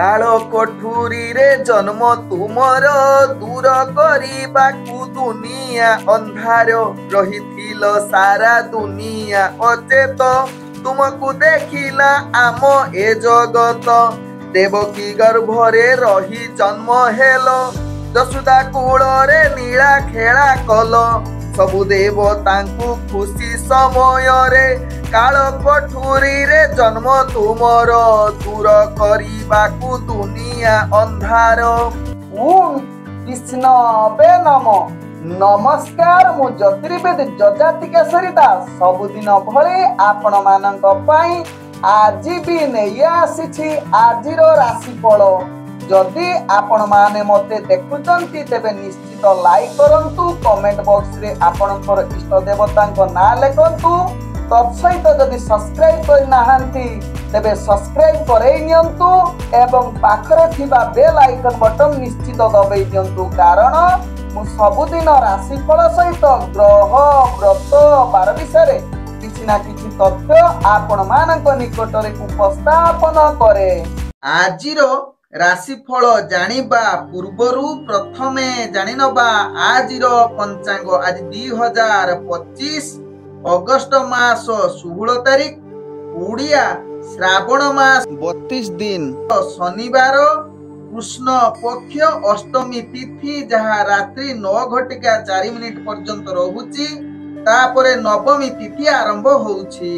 काल कोठुरी रे जन्म तुमर दूर करबाकू दुनिया अंधार रही सारा दुनिया अचेत तुमको देखिला आम ए जगत देवकी गर्भरे रही जन्म हेलो जसुदा कूल रे नीला खेला कल सबु देवतांकु खुशी समय रे काल कोठुरी रे जन्म तुमर दूर करबाकू दुनिया अंधार। ओम कृष्ण बे नम नमस्कार मु ज्योतिर्वेद जजाति केसरी दास सबुदिन भले आपण मानक पई आज भी नहीं आसी आजिर राशिफल जदि आपण माने मते देखुचंती तेबे निश्चित लाइक करंतु कमेंट बॉक्स रे आपणकर इष्ट देवतांक नाम लेखंतु तत्सहित जदि सब्सक्राइब कर नाहंती तेबे सब्सक्राइब करे नियंतु एवं पाखरे थिबा बेल आइकन बटन निश्चित दबाई दियंतु कारण मु सबुदिन राशिफल सहित ग्रह व्रत बार विषय किछि ना किछि तथ्य आपण मानक निकट रे उपस्थापन करे। आजिर राशिफल जानिबा पूर्वरु प्रथमे जानिनबा आजिर पंचांग आज 2025 अगस्त मास 16 तारिख उड़िया श्रावण मास 32 दिन शनिवार कृष्ण पक्ष अष्टमी तिथि जहाँ रात्रि 9:04 पर्यंत रहुची तापरे नवमी तिथि आरंभ होउची।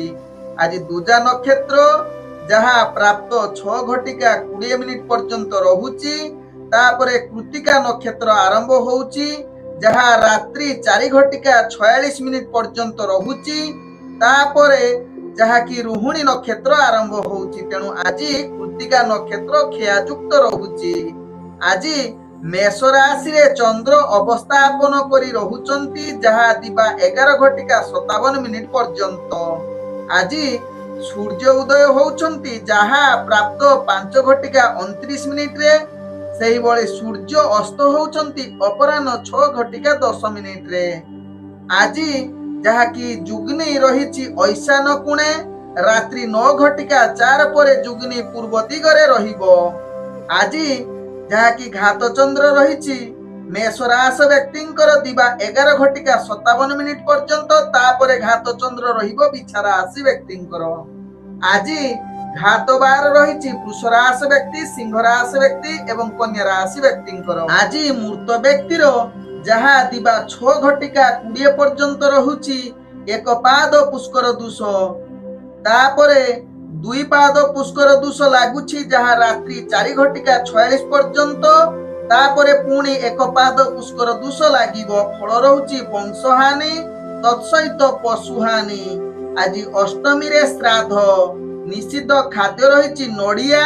आज दूजा नक्षत्र जहाँ प्राप्त 6:20 पर्यंत रहुची तापरे कृतिका नक्षत्र आरंभ होउची जहाँ रात्रि 4:46 पर्यंत रहुची तापरे जहाँ की रोहिणी नक्षत्र आरंभ होउची तेणु आज कृतिका नक्षत्र खेयायुक्त रहुची। आज मेष राशि रे चंद्र अवस्थापन करी रहुचंती जहाँ दिबा 11:57 पर्यंत। आज सूर्य उदय होउचंती जहाँ प्राप्त 5:29 रे सही बळे सूर्य अस्त होउचंती अपराह्न 6:10 रे। आज जहाँ की जुग्नी रहिची ऐशान कोणे रात्रि 9:04 परे जुग्नी पूर्व दिगरे रहिबो। आज जहाँ की घात चंद्र रहिची मेष राशि व्यक्तिंकर दिबा 11:57 पर्यंत तापरे घात चंद्र रहिबो बिछा राशि व्यक्तिंकर। आज घात बार रहिची वृष राशि व्यक्ति सिंह राशि व्यक्ति एवं कन्या राशि व्यक्तिंकर। आज मूर्त व्यक्तिर जहाँ दिबा 6:20 पर्यंत रहुची एक पाद पुष्कर दोष तापरे दुई पाद पुष्कर दोष लागुची जहाँ रात्रि 4:46 पर्यंत तापरे पुणी एक पाद पुष्कर दोष लागिबो फल रहुची वंशहानि तत्सहित पशुहानि। आज अष्टमी रे श्राद्ध निषिद्ध खाद्य रहिची नडिया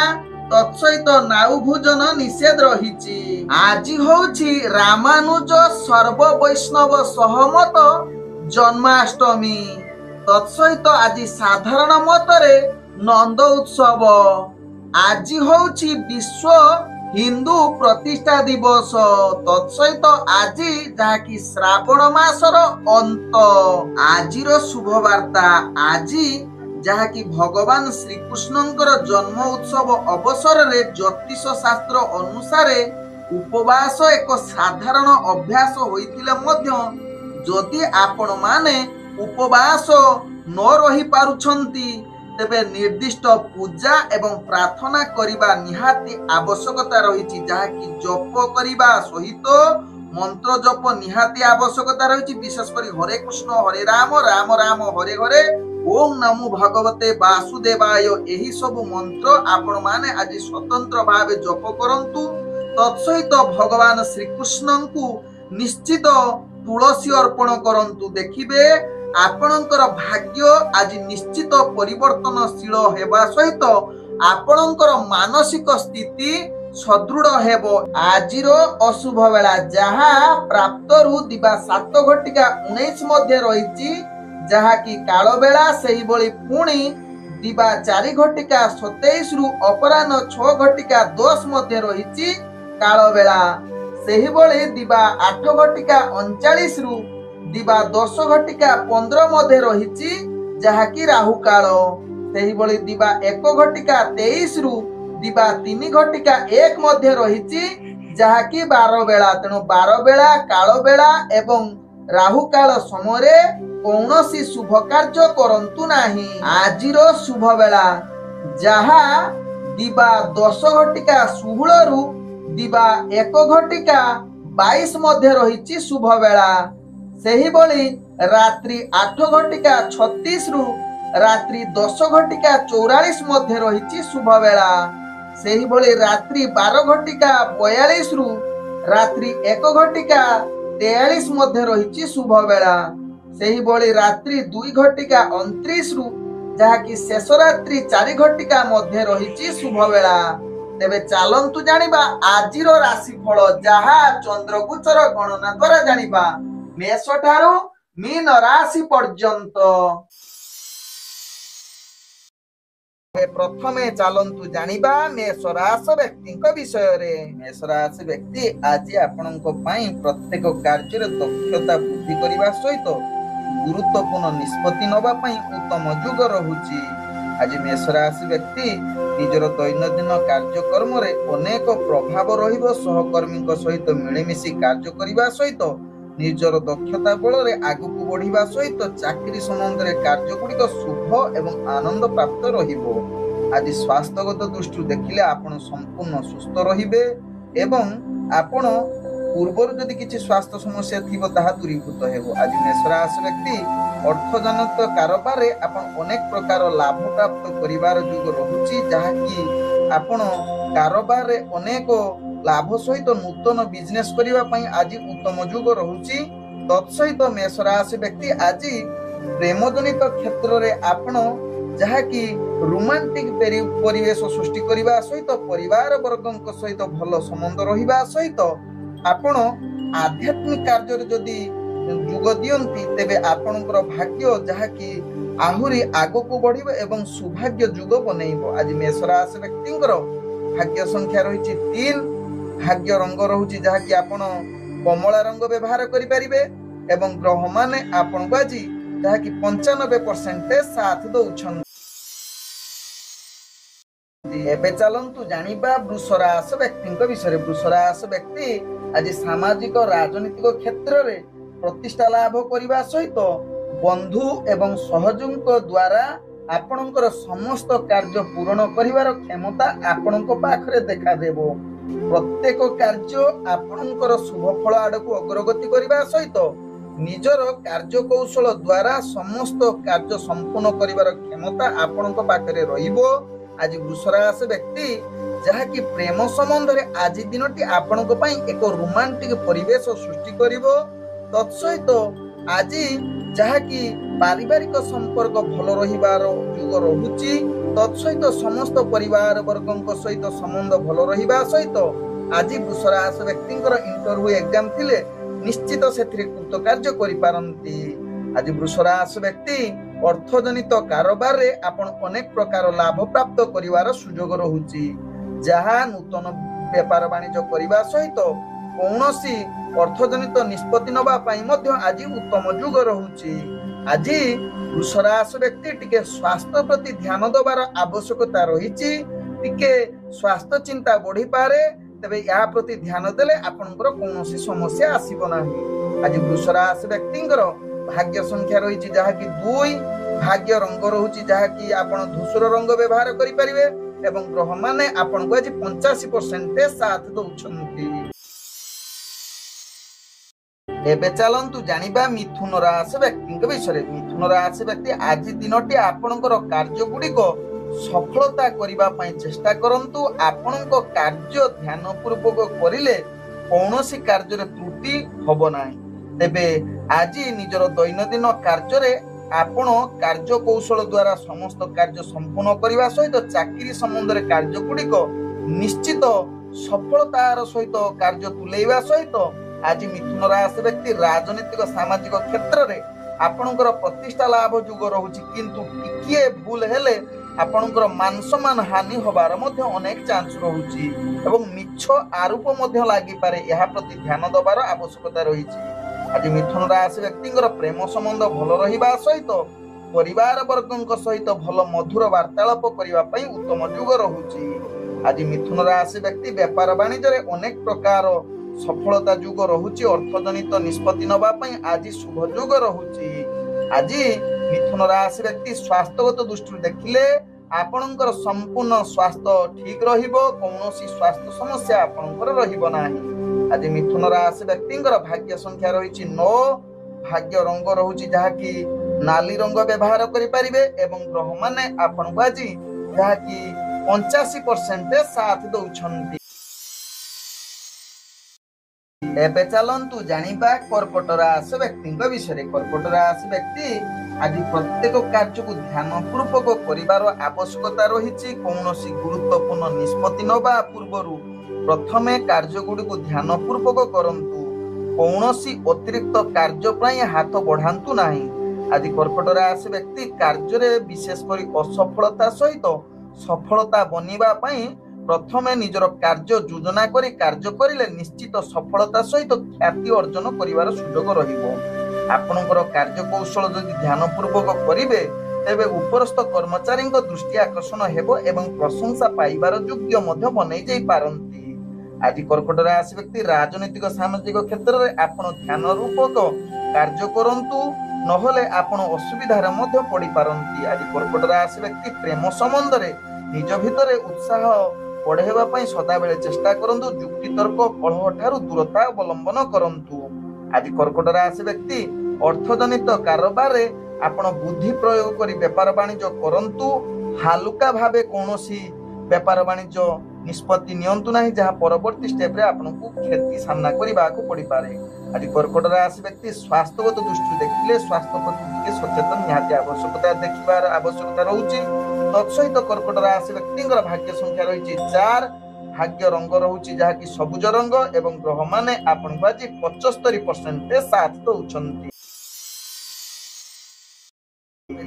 तत्सहित नाउ भोजन निषेध रहिची। आज होउची रामानुज सर्व वैष्णव सहमत जन्माष्टमी तत्सहित आज साधारण मतरे नंद उत्सव। आज होउची विश्व हिंदू प्रतिष्ठा दिवस तत्सहित आज जहाँ की श्रावण मासर अंत। आजिर शुभ वार्ता आज जहाँ की भगवान श्री कृष्णंकर जन्म उत्सव अवसर रे ज्योतिष शास्त्र अनुसार उपवास एक साधारण अभ्यास होइतिले मध्य जदि आपण माने उपवास न रही पारुछंती तेबे निर्दिष्ट पूजा एवं प्रार्थना करिबा निहाती आवश्यकता रहिछि जहाँ की जप करिबा सहित मंत्र जप निहाती आवश्यकता रहिछि विशेष करी हरे कृष्ण हरे राम राम राम हरे हरे ओम नमो भगवते वासुदेवाय एही सब मंत्र आपण माने आज स्वतंत्र भावे जप करंतु तत्सहित भगवान श्री कृष्ण को निश्चित तुलसी अर्पण करंतु देखिबे आपणकर भाग्य आज निश्चित परिवर्तनशील हेबा सहित आपणकर मानसिक स्थिति सदृढ़ हेबो। आजिर अशुभ बेला जहाँ प्राप्त रु दिबा 7:19 मध्ये रहिची जहाँ की काल बेला सही बळी पुणी दिबा 4:27 रु अपराह्न 6:10 मध्ये रहिची काल बेला सही बळी दिबा 8:39 रु दिबा 10:15 मध्ये रहिची जहाँ की राहु काल सेही बळी दिबा 1:23 रु दिवा 3 घटिका 1 मध्य रही जहाँकि 12 बेला। तेणु 12 बेला काल बेला एवं राहु काल समय कौनसी शुभ कार्य करंतु नाही। आजिर शुभ बेला जहा दिवा 10 घटिका 16 रु दिवा 1 घटिका 22 मध्य रही शुभ बेला। सही भली रात्रि 8 घटिका 36 रु रात्रि 10 घटिका 44 मध्य रही शुभ बेला। सही भली रात्रि 12 घटिका 42 रु रात्रि 1 घटिका 43 मध्य रही शुभ बेला। सही भली रात्रि 2 घटिका 29 रु जहाँकि शेष रात्रि 4 घटिका मध्य रही शुभ बेला। तेबे चलंतु जानिबा आजिर राशिफल जहा चंद्रगोचर गणना द्वारा जानिबा मेष ठारू मीन राशि पर्यंत। प्रथमे चलंतु जानिबा मेष राशि व्यक्ति विषय रे। मेष राशि व्यक्ति आज आपनक पई प्रत्येक कार्य रे दक्षता वृद्धि करिबा सहित गुरुत्वपूर्ण निष्पत्ति नबा पई उत्तम युग रहुची। आज मेष राशि व्यक्ति निजर दैनंदिन कार्यक्रम रे अनेक प्रभाव रहिबो। सहकर्मी सहित मिलिमिशि कार्य करिबा सहित निजर दक्षता बल रे आगु बढ़िबा सहित चाकरी संबंध रे कार्य गुड़िक शुभ एवं आनंद प्राप्त रहिबो। आज स्वास्थ्यगत दृष्टि देखिले आपण संपूर्ण सुस्थ रहिबे एवं आपण पूर्वर जदि किछि स्वास्थ्य समस्या थिबो ताहा दूरीभूत हेबो। आज मेष राशि व्यक्ति अर्थजनित कारोबार रे आपण अनेक प्रकार लाभ प्राप्त करिवार युग रहुची जहा कि आपण कारोबार रे अनेक लाभ सहित नूतन बिजनेस करिवा पई आज उत्तम युग रहुची। तत्सहित मेष राशि व्यक्ति आज प्रेम जनित क्षेत्र रे आपण जहा कि रोमांटिक परिवेश सृष्टि करिवा सहित परिवार वर्गक सहित भल संबंध रहिबा सहित आपण आध्यात्मिक कार्य जदि युग दियंती तेबे आपणकर भाग्य जहा कि आहुरी आगो को बढ़िबो एवं सौभाग्य युग बनेइबो। आज मेष राशि व्यक्तिंकर भाग्य संख्या रही 3। भाग्य रंग रहुची जहा कि आपण कमला रंग व्यवहार करि परिबे एवं ग्रह माने आपण को आज जहा कि 95% साथ दउछन। एबे चलंतु जानिबा वृष राशि व्यक्तिंक विषय। वृष राशि व्यक्ति आज सामाजिक राजनीतिक क्षेत्र रे प्रतिष्ठा लाभ करिबा सहित बंधु एवं सहयोगीक द्वारा आपणकर समस्त कार्य पूर्ण करिवार क्षमता आपणक पाखरे देखा देबो। प्रत्येक कार्य आपणकर शुभ फल आडकु अग्रगति करिबा सहित निजर कार्य कौशल द्वारा समस्त कार्य संपूर्ण करिवार क्षमता आपणक पाखरे रहिबो। आज वृष राशि व्यक्ति जहा कि प्रेम संबंध रे आज दिनटी आपणक पई एक रोमांटिक परिवेश सृष्टि करिवो। तत्सहित आज जहा कि पारिवारिक संपर्क भल रहिबार युग रहुची। तत्सहित समस्त परिवार वर्गक सहित संबंध भल रहिबा सहित आज वृष राशि व्यक्तिंकर इंटरव्यू एग्जाम थिले निश्चित सेथिरे कृत कार्य करि पारंती। आज वृष राशि व्यक्ति अर्थजनित कारोबार रे आपण अनेक प्रकार लाभ प्राप्त करिवार सुयोग रहुची। जहा नूतन व्यापार वाणिज्य करिबा सहित कौनसी अर्थजनित निष्पत्ति नबा पई मध्य आज उत्तम युग रहुची। आज वृष राशि व्यक्ति टिके स्वास्थ्य प्रति ध्यान देवार आवश्यकता रहिची। टिके स्वास्थ्य चिंता बढ़ी पारे तेबे या प्रति ध्यान देले आपनकर कौनसी समस्या आसीबो नाही। आज वृष राशि व्यक्तिंकर भाग्य संख्या रहिची जहा कि 2। भाग्य रंग रहुची जहा कि आपण धूसर रंग व्यवहार करि परिबे एवं ग्रह माने आपण को आज 85% साथ दउछंती। एबे चलंतु जानिबा मिथुन राशि व्यक्तिंक विषय। मिथुन राशि व्यक्ति आज दिनटी आपणकर कार्य गुड़िक सफलता करिबा पई चेष्टा करंतु। आपणक कार्य ध्यान पूर्वक करिले कौनसी कार्य रे त्रुटि होबो नाही। तेबे आज निजर दैनंदिन कार्य रे आपण कार्य कौशल द्वारा समस्त कार्य संपूर्ण करिबा सहित चाकरी संबंध रे कार्य गुड़िक निश्चित सफलतार सहित कार्य तुलेइबा सहित आज मिथुन राशि व्यक्ति राजनीतिक सामाजिक क्षेत्र रे आपणकर प्रतिष्ठा लाभ युग रहुची। किंतु टिकिए भूल हेले आपणकर मान सम्मान हानि होबार मध्य अनेक चांस रहुची एवं मिछ आरोप मध्य लागि पारे। यहा प्रति ध्यान देबार आवश्यकता रहिची। आज मिथुन राशि व्यक्तिंकर प्रेम संबंध भल रहिबा सहित परिवार वर्गक सहित भल मधुर वार्तालाप करिबा पई उत्तम युग रहुची। आज मिथुन राशि व्यक्ति व्यापार वाणिज्य अनेक प्रकार सफलता युग रहुची अर्थजनित निष्पत्ति नबा पई आज शुभ युग रहुची। आज मिथुन राशि व्यक्ति स्वास्थ्यगत दृष्टि देखिले आपणकर संपूर्ण स्वास्थ्य ठीक रहिबो कौनसी स्वास्थ्य समस्या आपणकर रहिबो नाही। आज मिथुन राशि व्यक्तिंकर भाग्य संख्या रहिची 9 भाग्य रंग रहुची जहाँकि नाली रंग व्यवहार करि परिबे एवं ग्रह माने आपणको आज जहाँकि 85% साथ दउछन्ति। एबे चलंतु जानिबा कर्कट राशि व्यक्तिंक विषय। कर्कट राशि व्यक्ति आज प्रत्येक कार्य को ध्यान पूर्वक करिवार आवश्यकता रहिछि। कौनसी गुरुत्वपूर्ण निष्पत्ति नबा पूर्वरु प्रथमे कार्य गुडी को ध्यान पूर्वक करंतु। कौनसी अतिरिक्त कार्य पई हाथ बढ़ांतु नाही। आज कर्कट राशि व्यक्ति कार्य रे विशेष करी असफलता सहित सफलता बनिबा पई प्रथमे निजर कार्य योजना करी कार्य करिले निश्चित सफलता सहित ख्याति अर्जन करिवार सुयोग रहिबो। आपणकर कार्य कौशल जदि ध्यान पूर्वक करिवे तेबे उपरस्थ कर्मचारी दृष्टि आकर्षण हेबो एवं प्रशंसा पाइबार योग्य मध्य बनै जाई पारंती। आज कर्कट राशि व्यक्ति राजनीतिक सामाजिक क्षेत्र में आपण ध्यान रूपक कार्य करंतु नहले आपण असुविधार मध्य पड़ी पारंती। आज कर्कट राशि व्यक्ति प्रेम संबंध रे निज भितरे उत्साह पढ़ेवा पई सदा बेले चेष्टा करंतु। युक्ति तर्क कलह ठारू दूरता अवलंबन करंतु। आज कर्कट राशि व्यक्ति अर्थजनित कारोबार रे आपण बुद्धि प्रयोग करी व्यापार वाणिज्य करंतु। हालुका भावे कौनसी व्यापार वाणिज्य निष्पत्ति नियंतु नाही जहाँ परवर्ती स्टेप रे आपनको क्षति सामना करिबा को पड़ी पारे। आज कर्कट राशि व्यक्ति स्वास्थ्यगत दृष्टि देखिले स्वास्थ्य प्रति सचेतन निहाती आवश्यकता देखिबार आवश्यकता रहउची। तत्सहित कर्कट राशि व्यक्तिंकर भाग्य संख्या रहिछि 4 भाग्य रंग रहुछि जहाँकि सबुज रंग एवं ग्रह माने आपनको आज 75% साथ दउछन्ति।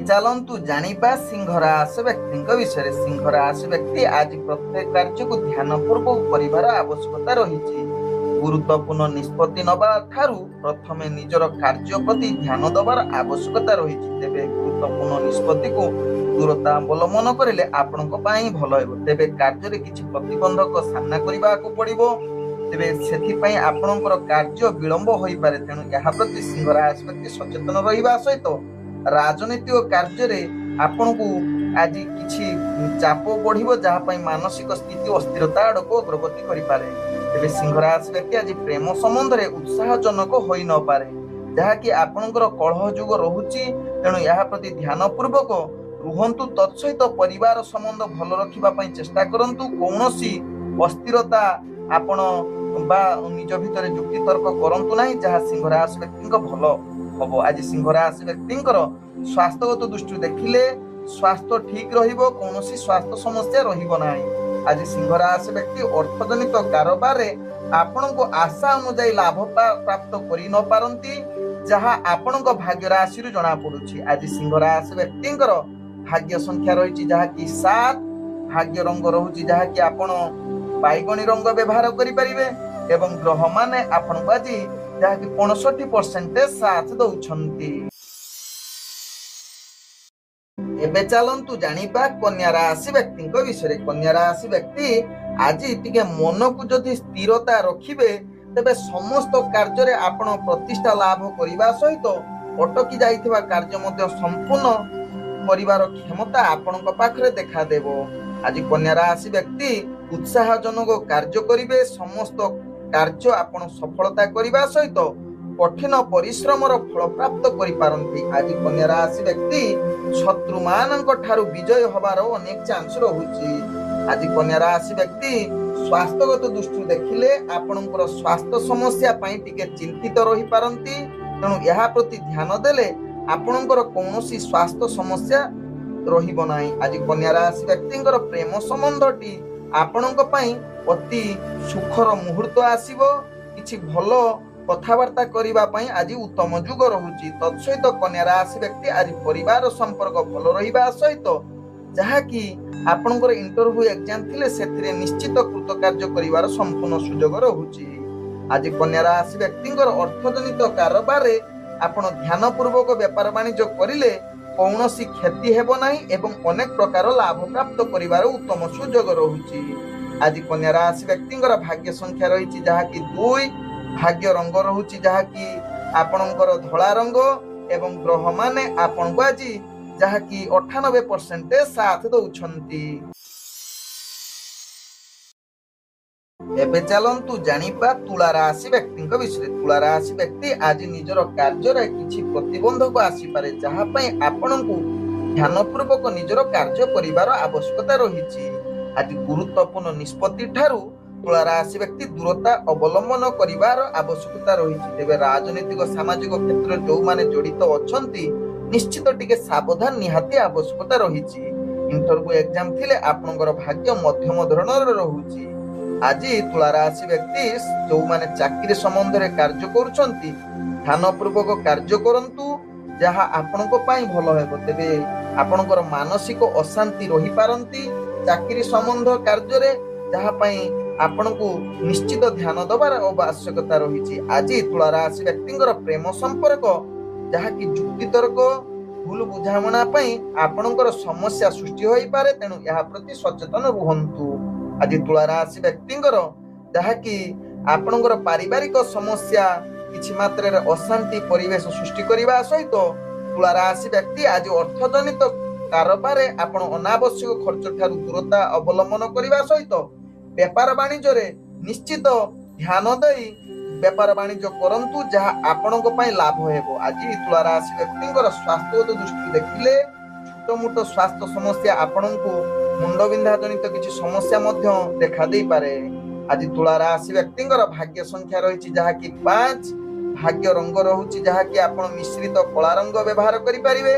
चलंतु जानिबा सिंह राशि व्यक्तिंक विषय। सिंह राशि व्यक्ति आज प्रत्येक कार्य को ध्यान पूर्वक करिवार आवश्यकता रहिछि। गुरुत्वपूर्ण निष्पत्ति नबा ठारू प्रथमे निजर कार्य प्रति ध्यान दबार आवश्यकता रहिछि। तेबे गुरुत्वपूर्ण निष्पत्ति को दूरता अवलंबन करिले आपणक पई भलो हेबो। तेबे कार्य रे किछि प्रतिबंधक सामना करिबा को पड़िबो। तेबे सेथि पई आपणकर कार्य विलंब होई पारे। तेनु यहा प्रति सिंह राशि व्यक्ति सचेतन रहिबा सहित राजनीतिक कार्य रे आपणकु आज किछि चाप बढ़िबो जहा पई मानसिक स्थिति अस्थिरता आडको अग्रगति करि पारे। तेबे सिंह राशि व्यक्ति आज प्रेम संबंध रे उत्साहजनक होई न पारे जहा कि आपणकर कलह युग रहुची। तेनु यहा प्रति ध्यान पूर्वक रुहंतु। तत्सहित परिवार संबंध भल रखिबा पई चेष्टा करंतु। कौनसी अस्थिरता आपण बा निज भितरे युक्ति तर्क करंतु नाही जहा सिंह राशि व्यक्तिक भलो हबो। आज सिंह राशि व्यक्तिंकर स्वास्थ्यगत दृष्टि देखिले स्वास्थ्य ठीक रहिबो कौनसी स्वास्थ्य समस्या रहिबो नाही। आज सिंह राशि व्यक्ति अर्थजनित कारोबार रे आपनको आशा अनुसार लाभ प्राप्त करि न पारंती जहा आपनको भाग्य राशि रु जणा पडुछि। आज सिंह राशि व्यक्तिंकर भाग्य संख्या रहिछि जहा कि 7 भाग्य रंग रहुछि जहा कि आपण बाइगणी रंग व्यवहार करि परिबे एवं ग्रह माने आपनको आज जहा कि 65% साथ दउछन्ति। एबे चलंतु जानिबा कन्या राशि व्यक्तिंक विषय। कन्या राशि व्यक्ति आज टिके मन को जदि स्थिरता रखिबे तेबे समस्त कार्य रे आपण प्रतिष्ठा लाभ करिबा सहित अटकी जाइथिबा कार्य मध्ये संपूर्ण परिवार क्षमता आपणक पाखरे देखा देबो। आज कन्या राशि व्यक्ति उत्साहजनक कार्य करिवे। समस्त कार्य आपण सफलता करिबा सहित कठिन परिश्रम फल प्राप्त करि पारंती। आज कन्या राशि व्यक्ति शत्रु मानक ठारू विजय होबार अनेक चांस रहुछि। आज कन्या राशि व्यक्ति स्वास्थ्यगत दृष्टि देखिले आपणकर स्वास्थ्य समस्या पई टिके चिंतित रहि पारंती। तेणु यहा प्रति ध्यान देले आपणकर कौनसी स्वास्थ्य समस्या रहिबो नाही। आज कन्या राशि व्यक्तिंकर प्रेम संबंधटी आपणक पई अति सुखर मुहूर्त आसीबो। किछि भलो कथावार्ता करिबा पई आज उत्तम युग रहुछि। तत्सहित कन्या राशि व्यक्ति आज परिवार संपर्क भलो रहिबा सहित जहा कि आपणकर इंटरव्यू एग्जाम थिले सेथिरे निश्चित कृतकार्य करिवार संपूर्ण सुयोग रहुछि। आज कन्या राशि व्यक्तिंकर अर्थजनित कारोबार रे आपण ध्यान पूर्वक व्यापार वाणिज्य करिले कौनसी क्षति हेबो नाही एवं अनेक प्रकार लाभ प्राप्त करिवार उत्तम सुयोग रहुछि। आज कन्या राशि व्यक्तिंकर भाग्य संख्या रही जहाँकि 2, भाग्य रंग रहुची जहाँकि आपणकर धला रंग एवं ग्रह माने आपण को आज जहाँकि 98% साथ दौछंती। एबे चलंतु जानिबा तुला राशि व्यक्ति विषय। तुला राशि व्यक्ति आज निजर कार्य किछि प्रतिबंधक आसी पारे जहाँ पई आपणकु ध्यानपूर्वक निजर कार्य करिवार आवश्यकता रही। आज गुरुत्वपूर्ण निष्पत्ति ठारू तुला राशि व्यक्ति दूरता अवलंबन करिवार आवश्यकता रही। तेबे राजनीतिक सामाजिक क्षेत्र जो माने जड़ित अछंती निश्चित टिके सावधान निहाती आवश्यकता रही। इंटरव्यू एग्जाम थिले आपणकर भाग्य मध्यम धरणर रहुची। आज तुला राशि व्यक्ति जो माने चाकरी संबंध रे कार्य करूछंती ध्यानपूर्वक कार्य करंतु जहाँ आपणको पाई भलो हेबो। तेबे आपणकर मानसिक अशांति रही पारंती चाकरी संबंध कार्य रे जहाँ पाई आपणको निश्चित ध्यान दबार आवश्यकता रही। आज तुला राशि व्यक्तिंकर प्रेम संपर्क जहाँ कि जुक्ति तर्क भूल बुझामणा पाई आपणकर समस्या सृष्टि होई पारे, तेणु यहा प्रति सचेतन रुहंतु। आज तुला राशि व्यक्तिंकर जहाँ कि आपणकर पारिवारिक समस्या किछि मात्रा रे अशांति परिवेश सृष्टि करिबा सहित तुला राशि व्यक्ति आज अर्थजनित कारोबार आपण अनावश्यक खर्च ठारू दूरता अवलंबन करिबा सहित व्यापार वाणिज्य रे निश्चित ध्यान देई व्यापार वाणिज्य करंतु जहाँ आपणक पई लाभ हेबो। आज तुला राशि व्यक्तिंकर स्वास्थ्यगत दृष्टि देखिले छोट मोट स्वास्थ्य समस्या आपणकु मुंड बिंधा जनित किछि समस्या मध्य देखा देई पारे। आज तुला राशि व्यक्तिंकर भाग्य संख्या रही जहाँ कि 5, भाग्य रंग रहुची जहाँ कि आपण मिश्रित कला रंग व्यवहार करि परिबे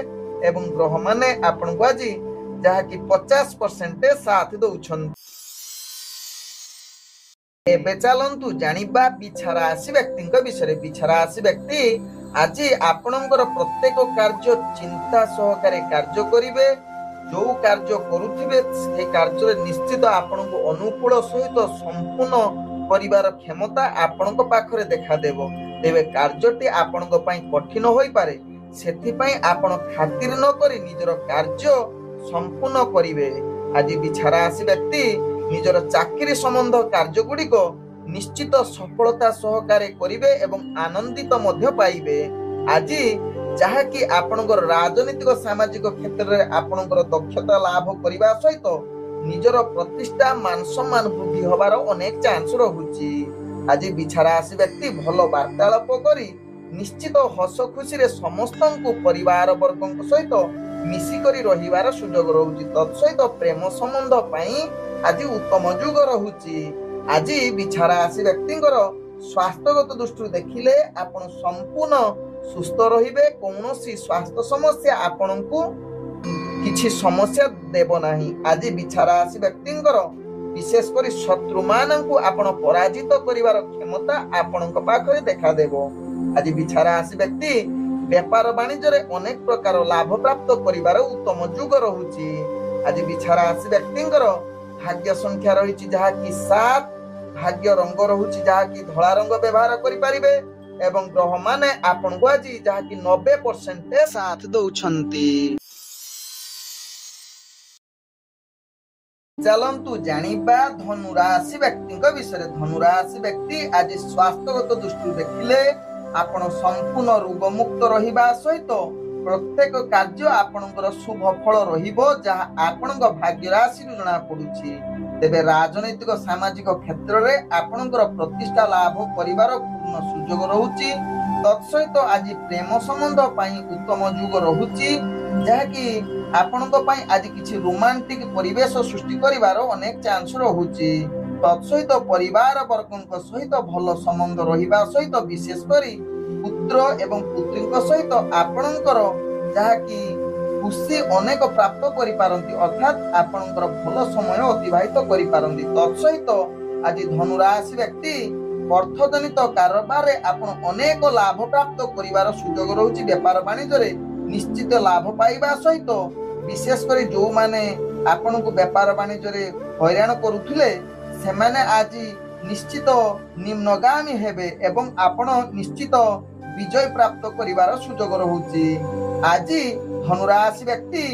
एवं ग्रह माने आपण को आज जहाँ कि 50% साथ दउछन। एबे चलंतु जानिबा बिछा राशि व्यक्तिंक विषय। बिछा राशि व्यक्ति आज आपणकर प्रत्येक कार्य चिंता सहकारे कार्य करिवे। जो कार्य करुथिबे से कार्य निश्चित आपणको अनुकूल सहित संपूर्ण परिवार क्षमता आपणक पाखरे देखा देबो। तेबे कार्यटी आपणक पई कठिन होई पारे, सेथि पई आपण खातिर न करी निजर कार्य संपूर्ण करिवे। आज बिछा राशि व्यक्ति निजर चाकरी संबंध कार्य गुड़िक निश्चित सफलता सहकारे करिवे एवं आनंदित मध्य पाइबे। आज जहाँ कि आपणकर राजनीतिक सामाजिक क्षेत्र रे आपणकर दक्षता लाभ करिबा सहित निजर प्रतिष्ठा मान सम्मान वृद्धि होबार अनेक चांस रहुची। आज बिछा राशि व्यक्ति भलो वार्तालाप करी निश्चित हस खुशी रे समस्तंकु परिवार वर्गक सहित मिसिकरी रहिबार सुजोग रहुची। तत्सहित प्रेम संबंध पई आज उत्तम युग रहुची। आज बिछा राशि व्यक्तिंकर स्वास्थ्यगत दृष्टि देखिले आपण संपूर्ण सुस्थ रहिबे। कौनसी स्वास्थ्य समस्या आपणकु किछि समस्या देबो नाही। आज बिछा राशि व्यक्तिंकर विशेष करी शत्रु माननकु आपण पराजित करिवार क्षमता आपणक पाखरे देखा देबो। आज बिछा राशि व्यक्ति व्यापार वाणिज्य रे अनेक प्रकार लाभ प्राप्त करिवार उत्तम युग रहुची। आज बिछा राशि व्यक्तिंकर भाग्य संख्या रही जहाँ कि 7, भाग्य रंग रहुची जहाँ कि धला रंग व्यवहार करि परिबे एवं ग्रह माने आपण को आज जहाँ कि 90% साथ दउछंती। चलंतु जानिबा धनु राशि व्यक्तिंक विषय। धनु राशि व्यक्ति आज स्वास्थ्यगत दृष्टि देखिले आपण संपूर्ण रोग मुक्त रहिबा सहित प्रत्येक कार्य आपणकर शुभ फल रहिबो जहाँ आपणक भाग्य राशि जना पडुची। तेबे राजनैतिक सामाजिक क्षेत्र रे आपणकर प्रतिष्ठा लाभ करिवार पूर्ण सुजोग रहुची। तत्सहित आज प्रेम संबंध पई उत्तम युग रहुची जहाँ कि आपणक पई आज किछि रोमांटिक परिवेश सृष्टि करिवार अनेक चांस रहुची। तत्सहित परिवार वर्गक सहित भल संबंध रहिबा सहित विशेष करी पुत्र एवं पुत्रीक सहित आपणकर जहाँ कि खुशी अनेक प्राप्त करि पारंती, अर्थात आपणकर भल समय अतिबाहित करि पारंती। तत्सहित आज धनु राशि व्यक्ति अर्थजनित कारोबार रे आपण अनेक लाभ प्राप्त करिवार सुजोग रहुची। व्यापार वाणिज्य रे निश्चित लाभ पाइबा सहित विशेष करी जो माने आपणको व्यापार वाणिज्य रे हैरान करूथिले सेमाने आज निश्चित निम्नगामी हेबे एवं आपण निश्चित विजय प्राप्त करिवार सुजोग रहुची। आज धनु राशि व्यक्ति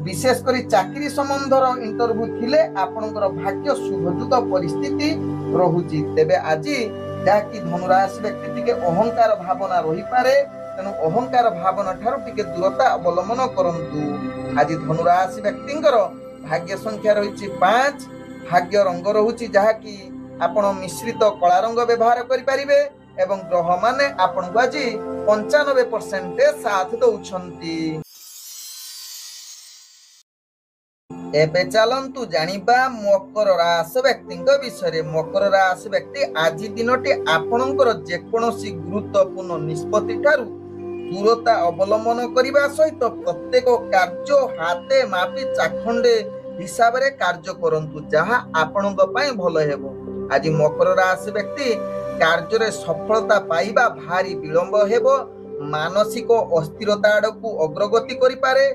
विशेष करी चाकरी संबंधर इंटरव्यू थिले आपणकर भाग्य शुभयुग परिस्थिति रहुची। तेबे आज जहाँकि धनुराशि व्यक्ति टिके अहंकार भावना रही पारे, तेणु अहंकार भावना ठारू टिके दूरता अवलंबन करंतु। आज धनुराशि व्यक्तिंकर भाग्य संख्या रही 5, भाग्य रंग रहुची जहाँकि आपण मिश्रित कला रंग व्यवहार करि परिबे एवं ग्रह माने आपन आज 95% साथ दउछंती। एबे चलंतु जानिबा मकर राशि व्यक्तिंक विषय। मकर राशि व्यक्ति आज दिनटी आपणकर जेकोसी गुरुत्वपूर्ण निष्पत्ति ठारू दूरता अवलंबन करने सहित प्रत्येक कार्य हाथे मापी चाखंडे हिसाब रे कार्य करंतु जहाँ आपणक पई भल हेबो। आज मकर राशि व्यक्ति कार्य रे सफलता पाइबा भारी विलंब हेबो। मानसिक अस्थिरता आड़कू अग्रगति करि पारे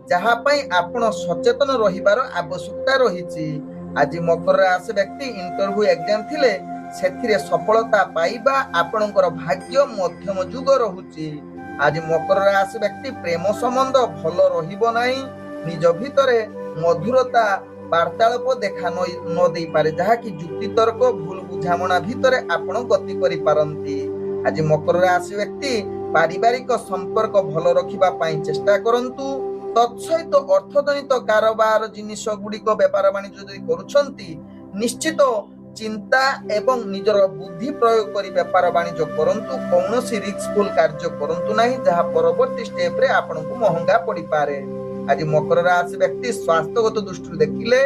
जहाँ पई आपण सचेतन रहिबार आवश्यकता रहिछि। आज मकर राशि व्यक्ति इंटरव्यू एग्जाम थिले सेथिरे सफलता पाइबा आपणकर भाग्य मध्यम युग रहुछि। आज मकर राशि व्यक्ति प्रेम संबंध भल रहिबो नाही, निज भितरे मधुरता वार्तालाप देखा न दे पारे जहाँ कि जुक्ति तर्क भूल बुझामणा भितरे आपण गति करि पारंती। आज मकर राशि व्यक्ति पारिवारिक संपर्क भल रखिबा पई चेष्टा करंतु। तत्सहित अर्थजनित कारोबार जिनिस गुड़िक व्यापार वाणिज्य जदि करूछंती निश्चित चिंता एवं निजर बुद्धि प्रयोग करी व्यापार वाणिज्य करंतु। कौनसी रिस्कफुल कार्य करंतु नाही जहाँ परवर्ती स्टेप रे आपनकु महंगा पड़ी पारे। आज मकर राशि व्यक्ति स्वास्थ्यगत दृष्टि देखिले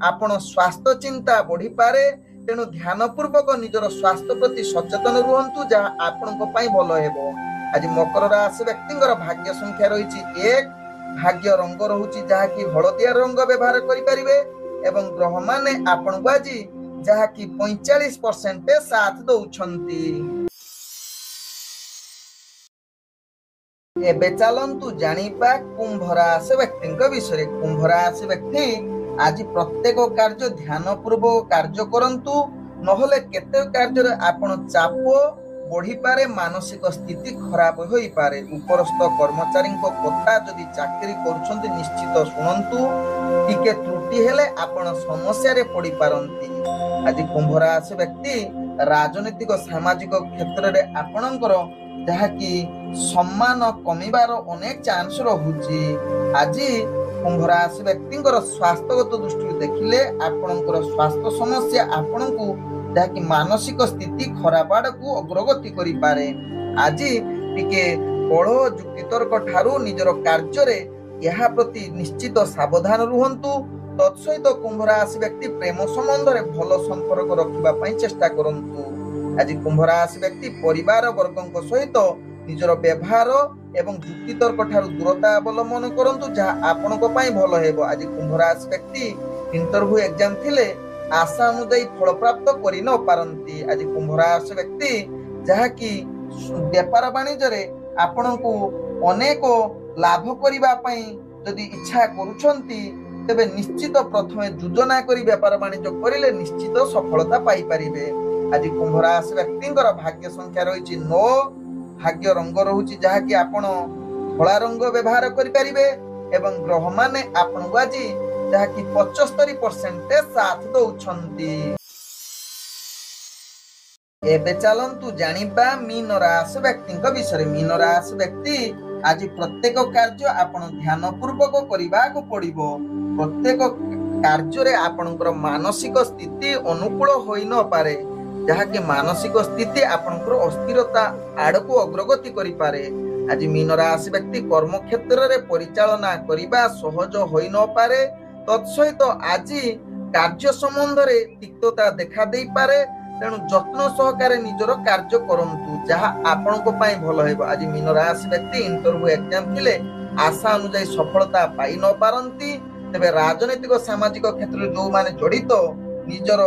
आपण स्वास्थ्य चिंता बढ़ी पारे, तेणु ध्यान पूर्वक निजर स्वास्थ्य प्रति सचेतन रुहंतु जहाँ आपनक पई भल हेबो। आज मकर राशि व्यक्तिंकर भाग्य संख्या रही 1, भाग्य रंग रहुची जहाँ कि हलदिया रंग व्यवहार करि परिबे एवं ग्रह माने आपन आज जहाँ कि 45% साथ दउछंती। एबे चलंतु जानिबा कुंभ राशि व्यक्तिंक विषय। कुंभ राशि व्यक्ति आज प्रत्येक कार्य ध्यान पूर्वक कार्य करंतु, नहले केते कार्य आपण चाप बढ़ी पारे, मानसिक स्थिति खराब होई पारे। उपरस्थ कर्मचारी कथा जदि चाकरी करूछंती निश्चित सुनंतु, टिके त्रुटि हेले आपण समस्या रे पड़ी पारंती। आज कुंभ राशि व्यक्ति राजनीतिक सामाजिक क्षेत्र रे आपणकर जहाँ कि सम्मान कमिबार अनेक चांस रहुची। आज कुंभ राशि व्यक्तिंकर स्वास्थ्यगत दृष्टि देखिले आपणकर स्वास्थ्य समस्या आपणकू जहाँ कि मानसिक स्थिति खराब आड़कू अग्रगति करि पारे। आज टिके बड़ जुक्तितर्क ठारू निजर कार्य रे यहा प्रति निश्चित सावधान रुहंतु। तत्सहित कुंभ राशि व्यक्ति प्रेम संबंध रे भल संपर्क रखिबा पई चेष्टा करंतु। आज कुंभ राशि व्यक्ति परिवार वर्गक सहित निजर व्यवहार एवं जुक्तितर्क ठारू दूरता अवलंबन करंतु जहाँ आपनक पई भल हेबो। आज कुंभ राशि व्यक्ति इंटरव्यू एग्जाम थिले आशा अनुଯାୟୀ फल प्राप्त करि न पारंती। आज कुंभ राशि व्यक्ति जहाँ कि व्यापार वाणिज्य रे आपनकू अनेक लाभ करिबा पई जदि इच्छा करूछंती तेबे निश्चित प्रथमे योजना करी व्यापार वाणिज्य करिले निश्चित सफलता पाई परिबे। आज कुंभ राशि व्यक्तिंकर भाग्य संख्या रही 9, भाग्य रंग रहुची जहाँ कि आपण धला रंग व्यवहार करि परिबे एवं ग्रह माने आपण आज जहाँ कि 75% साथ दउछंती। एबे चलंतु जानिबा मीन राशि व्यक्तिंक विषय। मीन राशि व्यक्ति आज प्रत्येक कार्य आपण ध्यान पूर्वक करिबाको पड़िबो। प्रत्येक कार्य रे आपणकर मानसिक स्थिति अनुकूल होई न पारे, जहाँ कि मानसिक स्थिति आपणकर अस्थिरता आड़को अग्रगति करि पारे। आज मीन राशि व्यक्ति कर्म क्षेत्र रे परिचालना करिबा सहज होई न पारे। तत्सहित आज कार्य संबंध रे तिक्तता देखा देई पारे, तेणु जत्न सहकारे निजर कार्य करंतु जहाँ आपणक पई भल हेबो। आज मीन राशि व्यक्ति इंटरव्यू एग्जाम थिले आशा अनुଯାୟୀ सफलता पाई न पारंती, तेबे राजनीतिक सामाजिक क्षेत्र जो माने जड़ित निजर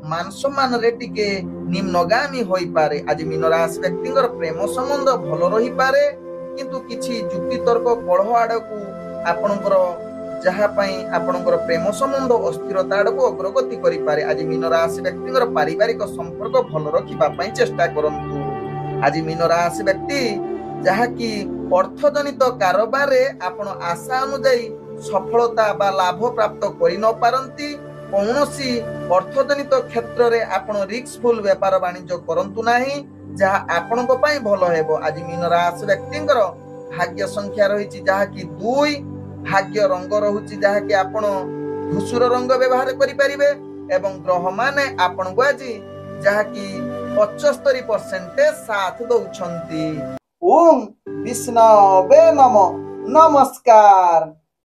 मान सम्मान रे टिके निम्नगामी होई पारे। आज मीन राशि व्यक्तिंकर प्रेम संबंध भल रही पारे, किंतु किछि जुक्ति तर्क कलह आड़कू आपणकर जहाँ आपणकर प्रेम संबंध अस्थिरता आड़कू अग्रगति करि पारे। आज मीन राशि व्यक्तिंकर पारिवारिक संपर्क भल रखिबा पई चेष्टा करंतु। आज मीन राशि व्यक्ति जहाँ कि अर्थजनित कारोबार रे आपण आशा अनुଯାୟୀ ସଫଳତା ବା ଲାଭ ପ୍ରାପ୍ତ କରି ନ ପାରନ୍ତି। କୌଣସି ଅର୍ଥଜନିତ କ୍ଷେତ୍ରରେ ଆପଣ ରିସ୍କଫୁଲ ବେପାର ବାଣିଜ୍ୟ କରନ୍ତୁ ନାହିଁ, ଯାହା ଆପଣଙ୍କ ପାଇଁ ଭଲ ହେବ। ଆଜି ମୀନ ରାଶି ବ୍ୟକ୍ତିଙ୍କର ଭାଗ୍ୟ ସଂଖ୍ୟା ରହିଛି ଯାହାକି 2, ଭାଗ୍ୟ ରଙ୍ଗ ରହୁଛି ଯାହାକି ଆପଣ ଧୂସର ରଙ୍ଗ ବ୍ୟବହାର କରିପାରିବେ ଏବଂ ଗ୍ରହମାନେ ଆପଣଙ୍କୁ ଆଜି ଯାହାକି 75% ସାଥ ଦଉଛନ୍ତି। ଓಂ ବିଷ୍ଣବେ ନମଃ। ନମସ୍କାର।